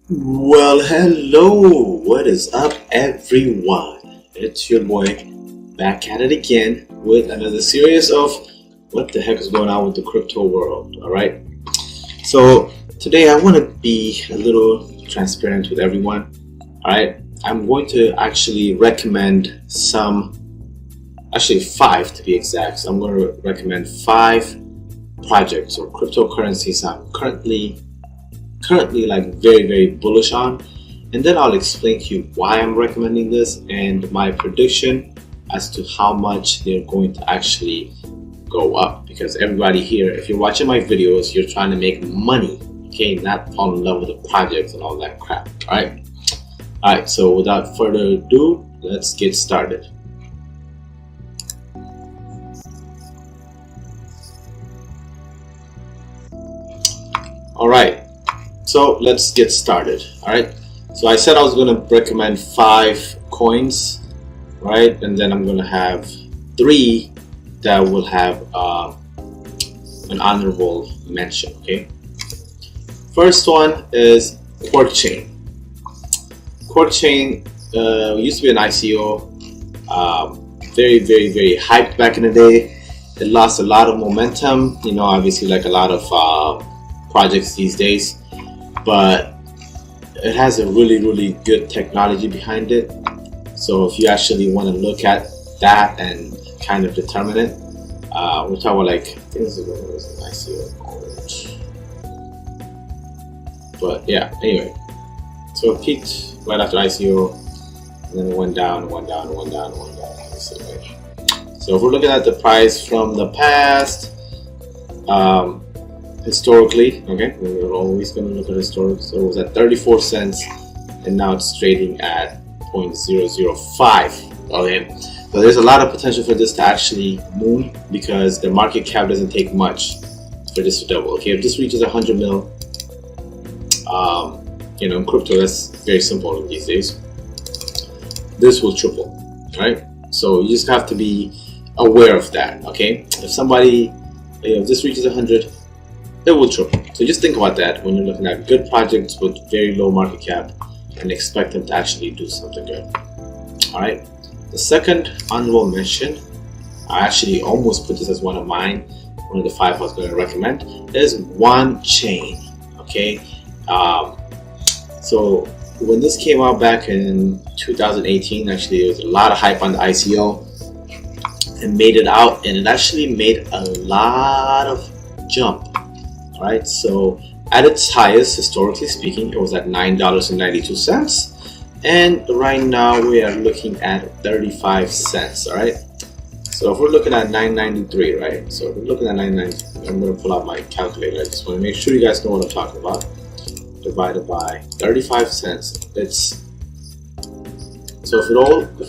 Well, hello. What is up, everyone? It's your boy back at it again with another series of what the heck is going on with the crypto world. All right. So today I want to be a little transparent with everyone. All right. I'm going to actually recommend five to be exact. So I'm going to recommend five projects or cryptocurrencies I'm currently like very bullish on, and then I'll explain to you why I'm recommending this and my prediction as to how much they're going to actually go up. Because everybody here, if you're watching my videos, you're trying to make money, okay, not fall in love with the projects and all that crap. All right, so without further ado, let's get started. All right, so let's get started. All right, so I said I was going to recommend five coins, right? And then I'm going to have three that will have an honorable mention. Okay, first one is Quark Chain. Quark Chain used to be an ICO, very hyped back in the day. It lost a lot of momentum, you know, obviously like a lot of projects these days, but it has a really good technology behind it. So if you actually want to look at that and kind of determine it, we're talking about like, I think this is what it was, an ICO. But yeah, anyway, so it peaked right after ICO, and then it went down. Obviously, right? So if we're looking at the price from the past, historically, okay, we're always going to look at historic. So it was at 34 cents, and now it's trading at 0.005. Okay, so there's a lot of potential for this to actually move because the market cap doesn't take much for this to double. Okay, if this reaches 100 mil, you know, in crypto, that's very simple these days. This will triple, right? So you just have to be aware of that. Okay, if this reaches 100, it will triple. So just think about that when you're looking at good projects with very low market cap and expect them to actually do something good. All right. The second honorable mention, I actually almost put this as one of mine, one of the five I was going to recommend, is One Chain. Okay. So when this came out back in 2018, actually there was a lot of hype on the ICO. It made it out, and it actually made a lot of jump. All right, so at its highest, historically speaking, it was at $9.92, and right now we are looking at 35 cents. All right, so if we're looking at 9.93, right? So if we're looking at 9.93, I'm going to pull out my calculator. I just want to make sure you guys know what I'm talking about. Divided by 35 cents, it's so if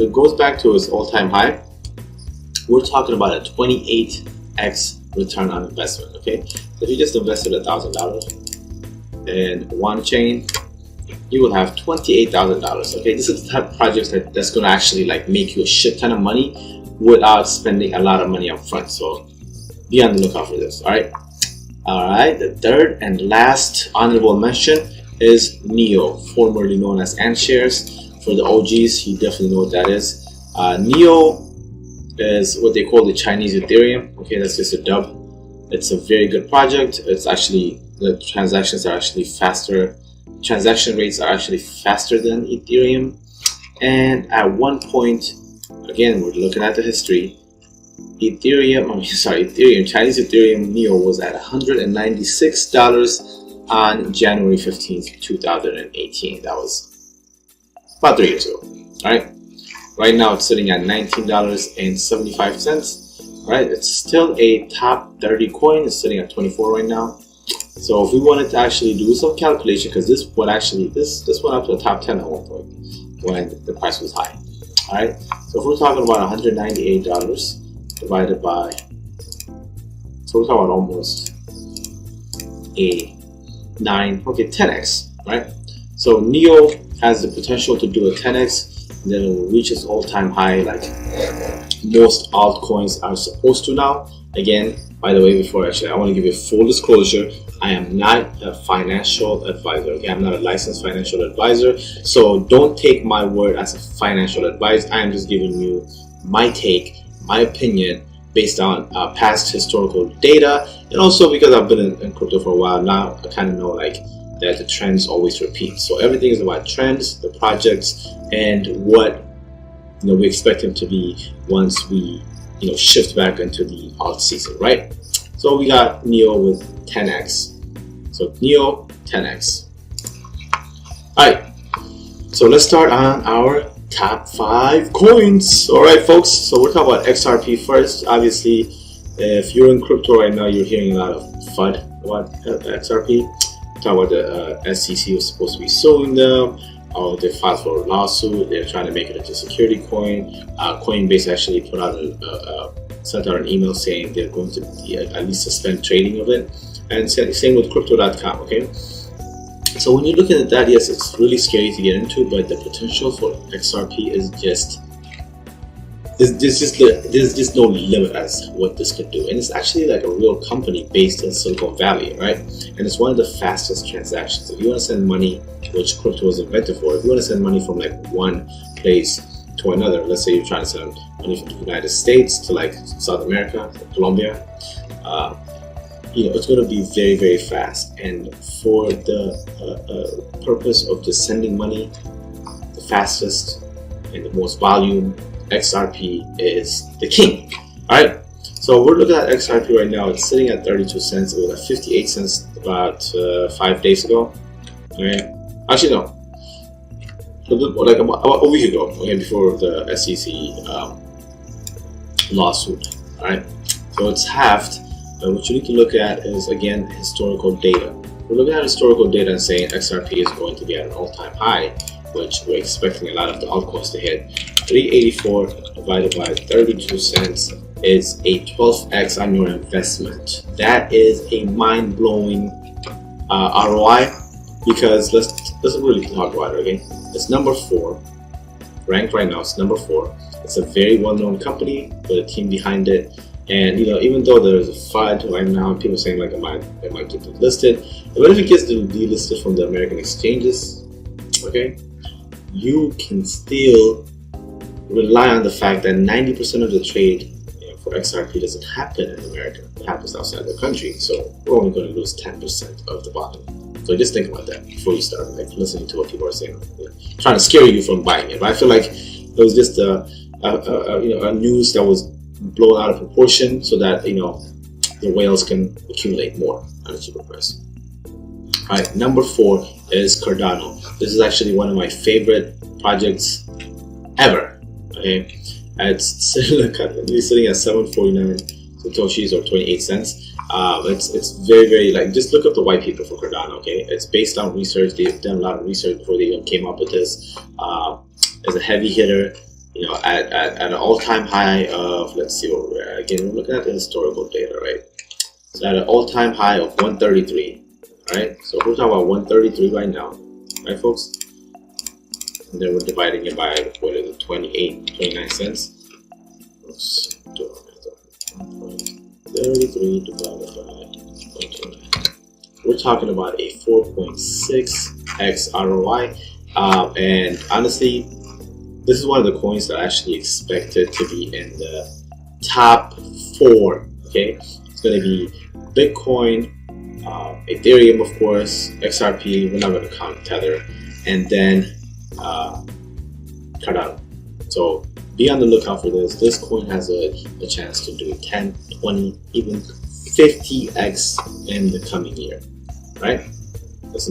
it goes back to its all-time high, we're talking about a 28x return on investment. Okay, so if you just invested $1,000 in One Chain, you will have $28,000. Okay, this is the type of project that's going to actually like make you a shit ton of money without spending a lot of money up front. So be on the lookout for this. All right, the third and last honorable mention is NEO, formerly known as AntShares. For the OGs, you definitely know what that is. NEO is what they call the Chinese Ethereum. Okay, that's just a dub. It's a very good project. It's actually, the transactions are actually faster. Transaction rates are actually faster than Ethereum. And at one point, again, we're looking at the history, Chinese Ethereum NEO was at $196 on January 15th, 2018. That was about 3 years ago. All right. Right now it's sitting at $19.75. Right. It's still a top 30 coin. It's sitting at 24 right now. So if we wanted to actually do some calculation, because this went up to the top 10 at one point when the price was high. All right. So if we're talking about $198 divided by, so we're talking about almost a 10x, right? So NEO has the potential to do a 10x, and then it will reach its all-time high like most altcoins are supposed to now. Again, by the way, before actually, I want to give you a full disclosure. I am not a financial advisor. Okay, I'm not a licensed financial advisor. So don't take my word as a financial advice. I am just giving you my take, my opinion, based on past historical data, and also because I've been in crypto for a while now, I kind of know like that the trends always repeat. So everything is about trends, the projects, and what we expect them to be once we shift back into the alt season, right? So we got NEO with 10x. So NEO 10x. All right. So let's start on our top 5 coins. All right, folks. So we're talking about XRP first. Obviously, if you're in crypto right now, you're hearing a lot of FUD about XRP. Talk about the SEC was supposed to be suing them. They filed for a lawsuit. They're trying to make it into a security coin. Coinbase actually put out sent out an email saying they're going to at least suspend trading of it. And same with crypto.com. Okay. So when you're looking at that, yes, it's really scary to get into, but the potential for XRP is just there's just no limit as what this could do. And it's actually like a real company based in Silicon Valley, right? And it's one of the fastest transactions. If you want to send money, which crypto was invented for, if you want to send money from like one place to another, let's say you're trying to send money from the United States to like South America, Colombia, it's going to be very, very fast. And for the purpose of just sending money, the fastest and the most volume, XRP is the king. All right. So we're looking at XRP right now. It's sitting at 32 cents. It was at 58 cents about 5 days ago. Okay. Actually, no. Like about a week ago. Okay, before the SEC lawsuit. All right. So it's halved. What you need to look at is, again, historical data. We're looking at historical data and saying XRP is going to be at an all-time high, which we're expecting a lot of the altcoins to hit. 384 divided by 32 cents is a 12x on your investment. That is a mind-blowing ROI, because let's really talk about it. Okay, it's number 4, ranked right now. It's number 4. It's a very well-known company with a team behind it. And even though there's a FUD right now, people are saying like it might get delisted. But if it gets delisted from the American exchanges, okay, you can still rely on the fact that 90% of the trade for XRP doesn't happen in America. It happens outside the country. So we're only going to lose 10% of the volume. So just think about that before you start like listening to what people are saying, trying to scare you from buying it. But I feel like it was just a news that was blown out of proportion so that the whales can accumulate more at a cheaper price. All right, number 4 is Cardano. This is actually one of my favorite projects ever. Okay, it's sitting at 749 satoshis or 28 cents. It's very, very, like, just look up the white paper for Cardano. Okay, it's based on research. They've done a lot of research before they even came up with this. As a heavy hitter, at an all-time high of, let's see what we're at. Again, we're looking at the historical data, right? So at an all-time high of 133, right? So we're talking about 133 right now, right, folks? And then we're dividing it by, what is it, 29 cents? Let's do it. 33 divided by 29. We're talking about a 4.6x ROI. And honestly, this is one of the coins that I actually expected to be in the top 4. Okay, it's going to be Bitcoin, Ethereum, of course, XRP. We're not going to count Tether, and then Cardano. So be on the lookout for this. This coin has a chance to do 10, 20, even 50x in the coming year. Right? This is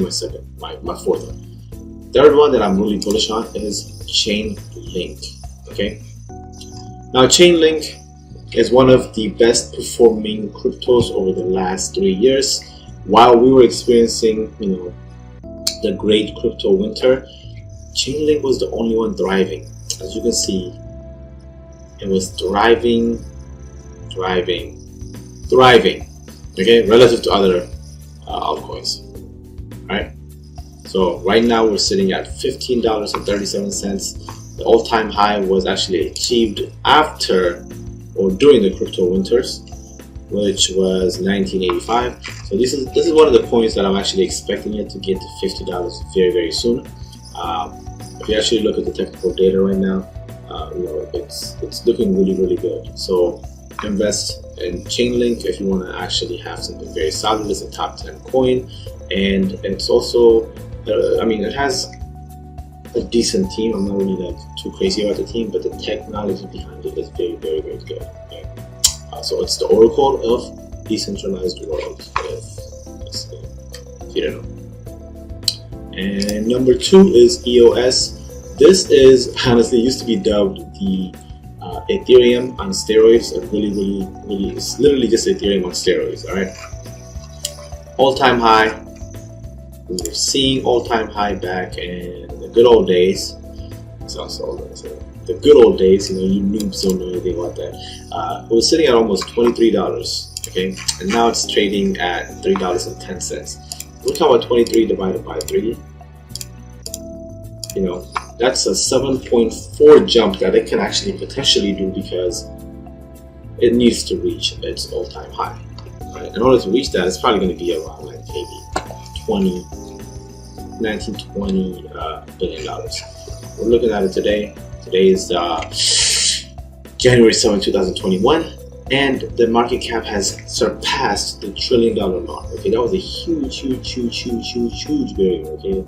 my 4th one. Third one that I'm really bullish on is Chainlink. Okay, now Chainlink is one of the best performing cryptos over the last 3 years. While we were experiencing the great crypto winter, Chainlink was the only one thriving. As you can see, it was thriving, okay, relative to other altcoins. All right. So right now we're sitting at $15.37. The all-time high was actually achieved after or during the crypto winters, which was 1985. So this is one of the coins that I'm actually expecting it to get to $50 very soon. If you actually look at the technical data right now, it's looking really good. So invest in Chainlink if you want to actually have something very solid. It's a top 10 coin, and it's also it has a decent team. I'm not really like too crazy about the team, but the technology behind it is very good. Okay? So it's the Oracle of decentralized world, if you don't know. And number 2 is EOS. This is honestly used to be dubbed the Ethereum on steroids. Really, it's literally just Ethereum on steroids. All right, all-time high. We were seeing all-time high back in the good old days. So the good old days, you noobs don't know anything about that. It was sitting at almost $23. Okay, and now it's trading at $3.10. We're talking about 23 divided by 3. That's a 7.4 jump that it can actually potentially do, because it needs to reach its all-time high. Right? In order to reach that, it's probably going to be around like maybe $19-20 billion. We're looking at it today. Today is January 7, 2021, and the market cap has surpassed the $1 trillion mark. Okay, that was a huge barrier. Okay.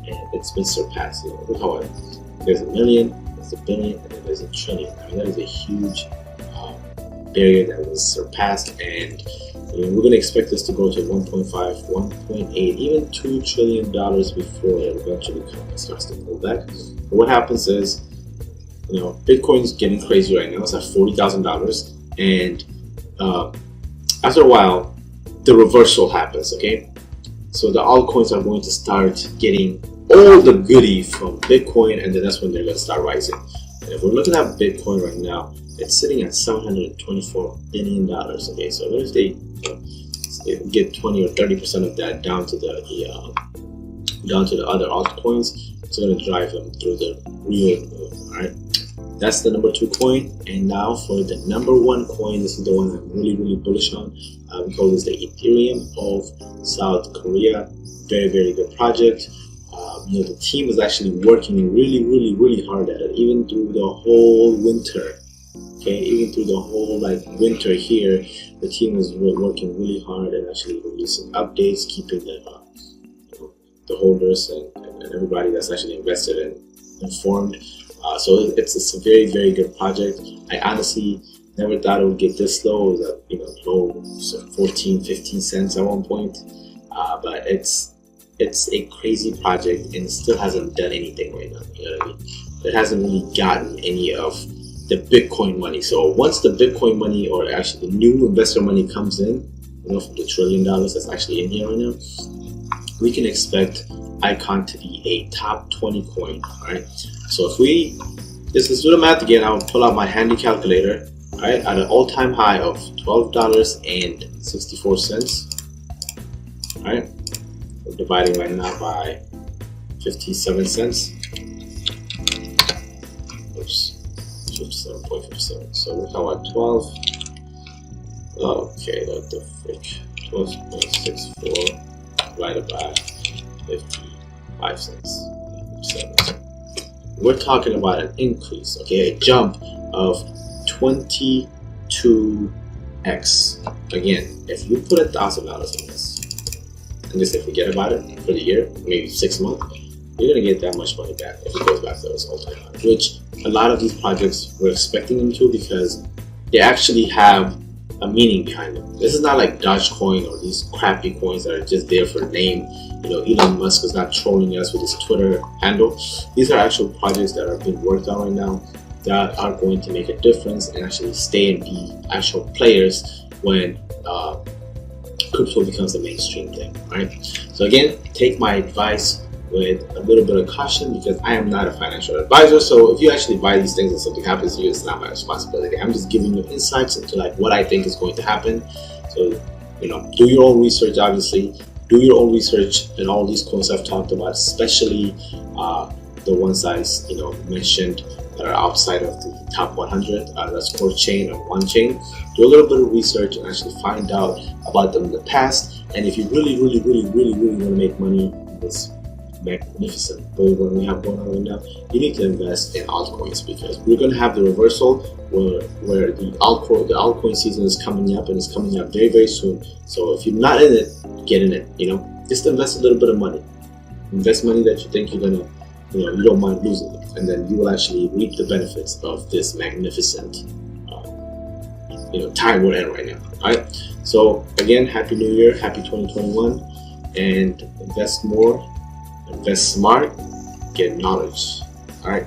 And it's been surpassed. Look how there's a million, there's a billion, and then there's a trillion. That is a huge barrier that was surpassed, and we're going to expect this to go to 1.5, 1.8, even $2 trillion before it eventually starts to pull back. But what happens is, Bitcoin's getting crazy right now. It's at $40,000, and after a while, the reversal happens. Okay, so the altcoins are going to start getting all the goodie from Bitcoin, and then that's when they're going to start rising. And if we're looking at Bitcoin right now, it's sitting at $724 billion. Okay, so if they get 20 or 30% of that down to the other altcoins, it's going to drive them through the real move. All right, that's the number 2 coin. And now for the number 1 coin, this is the one I'm really bullish on. We call this the Ethereum of South Korea. Very good project. The team is actually working really hard at it, even through the whole winter. Okay, even through the whole winter here, the team is working really hard and actually releasing updates, keeping the holders and everybody that's actually invested in informed. So it's a very good project. I honestly never thought it would get this low. It was at low 14-15 cents at one point, but it's a crazy project, and it still hasn't done anything right now. You know what I mean? It hasn't really gotten any of the Bitcoin money. So once the Bitcoin money, or actually the new investor money, comes in, from the $1 trillion that's actually in here right now, we can expect Icon to be a top 20 coin. All right. So if let's do the math again. I'll pull out my handy calculator. All right, at an all-time high of $12.64. All right. We're dividing right now by 57 cents. Oops, 57.57. So we're talking about 12. Okay, what the frick? 12.64 divided by 55 cents. 57 cents. We're talking about an increase, okay, a jump of 22x. Again, if you put $1,000 in this, and just forget about it for the year, maybe 6 months, you're gonna get that much money back if it goes back to those all-time highs, which a lot of these projects we're expecting them to, because they actually have a meaning behind them. This is not like Dogecoin or these crappy coins that are just there for name. Elon Musk is not trolling us with his Twitter handle. These are actual projects that are being worked on right now that are going to make a difference and actually stay and be actual players when crypto becomes a mainstream thing. Right? So again, take my advice with a little bit of caution, because I am not a financial advisor. So if you actually buy these things and something happens to you, it's not my responsibility. I'm just giving you insights into what I think is going to happen. So do your own research. Obviously, do your own research in all these coins I've talked about, especially the ones I mentioned that are outside of the top 100. That's core chain or one chain. Do a little bit of research and actually find out about them in the past. And if you really want to make money in this magnificent bull run we have going on right now, you need to invest in altcoins, because we're going to have the reversal where the altcoin season is coming up, and it's coming up very soon. So if you're not in it, get in it. Just invest a little bit of money. Invest money that you think you're gonna, you don't mind losing it, and then you will actually reap the benefits of this magnificent, time we're in right now. All right. So again, happy New Year, happy 2021, and invest more, invest smart, get knowledge. All right.